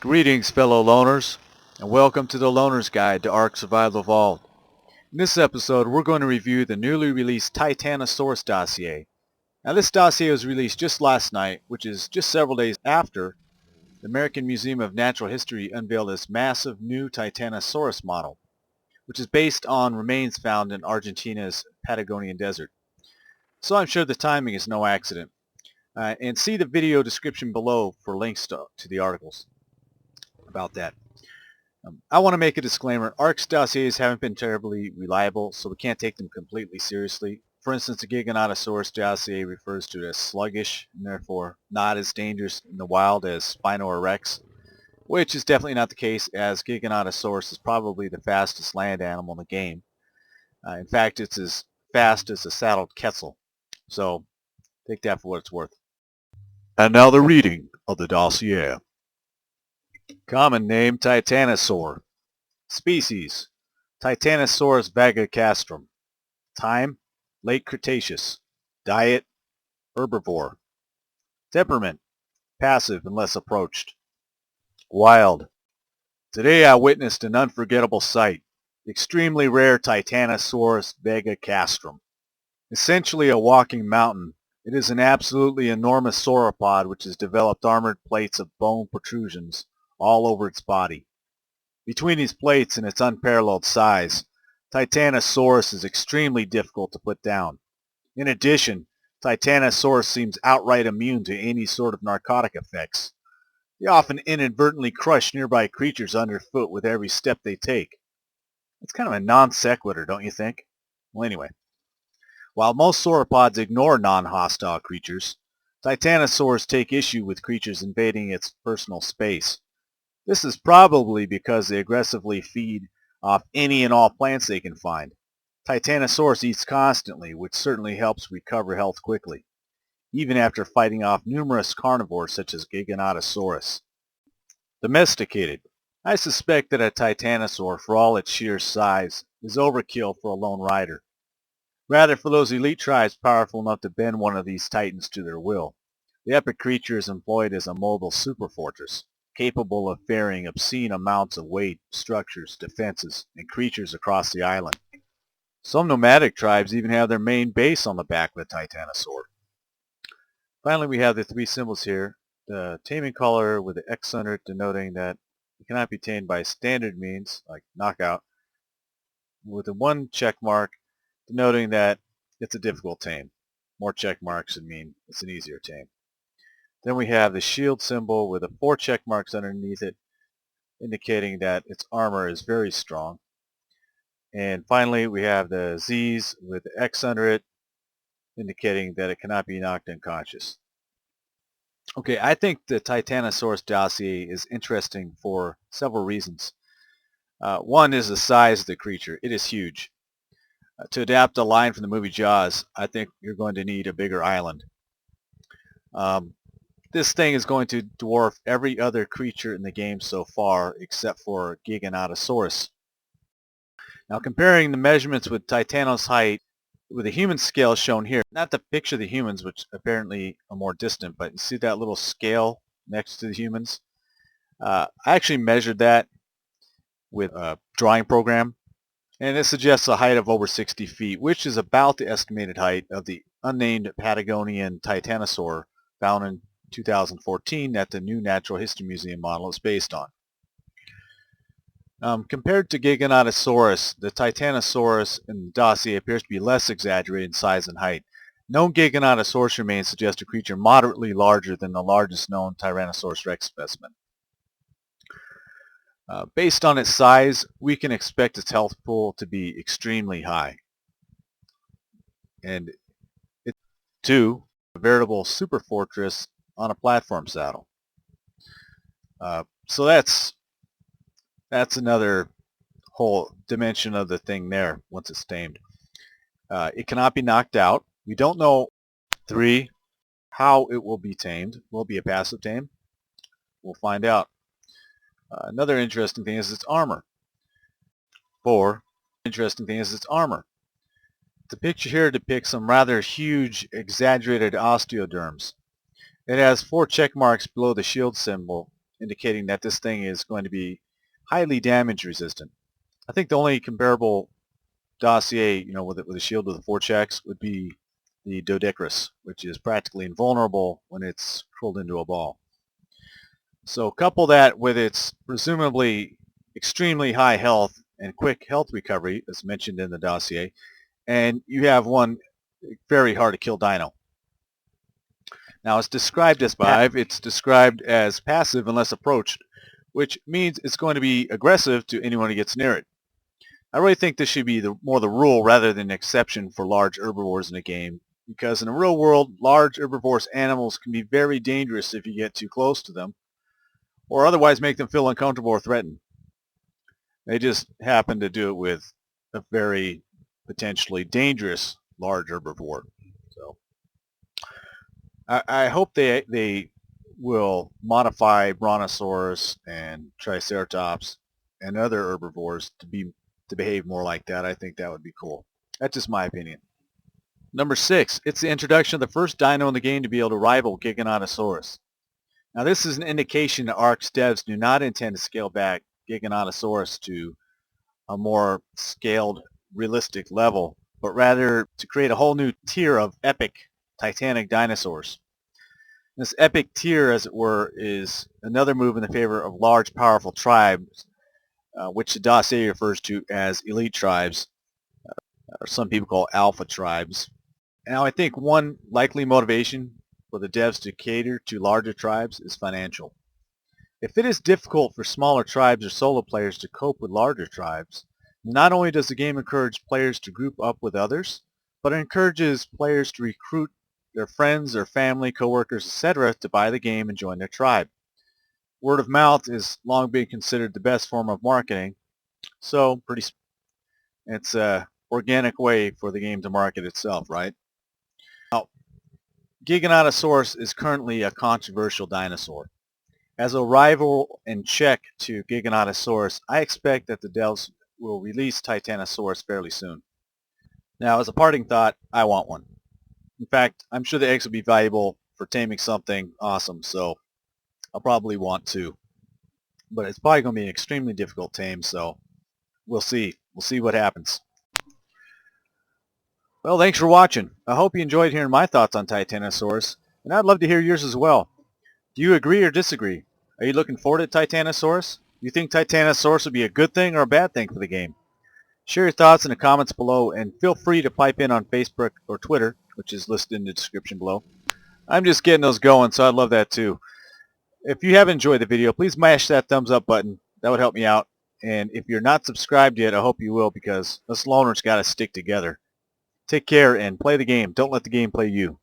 Greetings, fellow loners, and welcome to the Loner's Guide to Ark Survival Evolved. In this episode, we're going to review the newly released Titanosaurus Dossier. Now, this dossier was released just last night, which is just several days after the American Museum of Natural History unveiled this massive new Titanosaurus model, which is based on remains found in Argentina's Patagonian desert. So I'm sure the timing is no accident. And see the video description below for links to the articles about that. I want to make a disclaimer. Ark's dossiers haven't been terribly reliable, so we can't take them completely seriously. For instance, the Giganotosaurus dossier refers to it as sluggish, and therefore not as dangerous in the wild as Spinorex, which is definitely not the case, as Giganotosaurus is probably the fastest land animal in the game. In fact, it's as fast as a saddled Quetzal. So take that for what it's worth. And now the reading of the dossier. Common name, Titanosaur. Species, Titanosaurus vagacastrum. Time, late Cretaceous. Diet, herbivore. Temperament, passive unless approached. Wild. Today I witnessed an unforgettable sight. Extremely rare Titanosaurus vagacastrum. Essentially a walking mountain, it is an absolutely enormous sauropod which has developed armored plates of bone protrusions all over its body. Between these plates and its unparalleled size, Titanosaurus is extremely difficult to put down. In addition, Titanosaurus seems outright immune to any sort of narcotic effects. They often inadvertently crush nearby creatures underfoot with every step they take. It's kind of a non sequitur, don't you think? Well, anyway. While most sauropods ignore non-hostile creatures, Titanosaurs take issue with creatures invading its personal space. This is probably because they aggressively feed off any and all plants they can find. Titanosaurus eats constantly, which certainly helps recover health quickly, even after fighting off numerous carnivores such as Giganotosaurus. Domesticated. I suspect that a Titanosaur, for all its sheer size, is overkill for a lone rider. Rather, for those elite tribes powerful enough to bend one of these titans to their will, the epic creature is employed as a mobile superfortress, capable of ferrying obscene amounts of weight, structures, defenses, and creatures across the island. Some nomadic tribes even have their main base on the back of a Titanosaur. Finally, we have the three symbols here. The taming color with the X under it denoting that it cannot be tamed by standard means, like knockout, with the one check mark denoting that it's a difficult tame. More check marks would mean it's an easier tame. Then we have the shield symbol with the 4 check marks underneath it, indicating that its armor is very strong. And finally, we have the Z's with the X under it, indicating that it cannot be knocked unconscious. Okay, I think the Titanosaurus dossier is interesting for several reasons. One is the size of the creature. It is huge. To adapt a line from the movie Jaws, I think you're going to need a bigger island. This thing is going to dwarf every other creature in the game so far except for Giganotosaurus. Now, comparing the measurements with Titanos' height with the human scale shown here, not to picture the humans, which apparently are more distant, but you see that little scale next to the humans? I actually measured that with a drawing program, and it suggests a height of over 60 feet, which is about the estimated height of the unnamed Patagonian Titanosaur found in 2014 that the new Natural History Museum model is based on. Compared to Giganotosaurus, the Titanosaurus in the dossier appears to be less exaggerated in size and height. Known Giganotosaurus remains suggest a creature moderately larger than the largest known Tyrannosaurus rex specimen. Based on its size, we can expect its health pool to be extremely high. And it's, too, a veritable super fortress on a platform saddle. So that's another whole dimension of the thing there once it's tamed. It cannot be knocked out. We don't know, 3, how it will be tamed. Will it be a passive tame? We'll find out. Another interesting thing is its armor. 4, interesting thing is its armor. The picture here depicts some rather huge, exaggerated osteoderms. It has 4 check marks below the shield symbol, indicating that this thing is going to be highly damage resistant. I think the only comparable dossier, with a shield with the 4 checks would be the Doedicarus, which is practically invulnerable when it's curled into a ball. So couple that with its presumably extremely high health and quick health recovery, as mentioned in the dossier, and you have one very hard to kill dino. Now it's described as it's described as passive unless approached, which means it's going to be aggressive to anyone who gets near it. I really think this should be more the rule rather than an exception for large herbivores in a game, because in the real world, large herbivorous animals can be very dangerous if you get too close to them, or otherwise make them feel uncomfortable or threatened. They just happen to do it with a very potentially dangerous large herbivore. So I hope they will modify Brontosaurus and Triceratops and other herbivores to behave more like that. I think that would be cool. That's just my opinion. Number 6, it's the introduction of the first dino in the game to be able to rival Giganotosaurus. Now this is an indication that ARK's devs do not intend to scale back Giganotosaurus to a more scaled, realistic level, but rather to create a whole new tier of epic, titanic dinosaurs. This epic tier, as it were, is another move in the favor of large, powerful tribes, which the dossier refers to as elite tribes, or some people call alpha tribes. Now I think one likely motivation for the devs to cater to larger tribes is financial. If it is difficult for smaller tribes or solo players to cope with larger tribes, not only does the game encourage players to group up with others, but it encourages players to recruit their friends, their family, coworkers, etc. to buy the game and join their tribe. Word of mouth has long been considered the best form of marketing, so it's an organic way for the game to market itself, right? Now, Giganotosaurus is currently a controversial dinosaur. As a rival and check to Giganotosaurus, I expect that the devs will release Titanosaurus fairly soon. Now, as a parting thought, I want one. In fact, I'm sure the eggs will be valuable for taming something awesome, so I'll probably want two. But it's probably going to be an extremely difficult tame, so we'll see. We'll see what happens. Well, thanks for watching. I hope you enjoyed hearing my thoughts on Titanosaurus, and I'd love to hear yours as well. Do you agree or disagree? Are you looking forward to Titanosaurus? Do you think Titanosaurus would be a good thing or a bad thing for the game? Share your thoughts in the comments below, and feel free to pipe in on Facebook or Twitter, which is listed in the description below. I'm just getting those going, so I'd love that too. If you have enjoyed the video, please mash that thumbs up button. That would help me out. And if you're not subscribed yet, I hope you will, because us loners got to stick together. Take care and play the game. Don't let the game play you.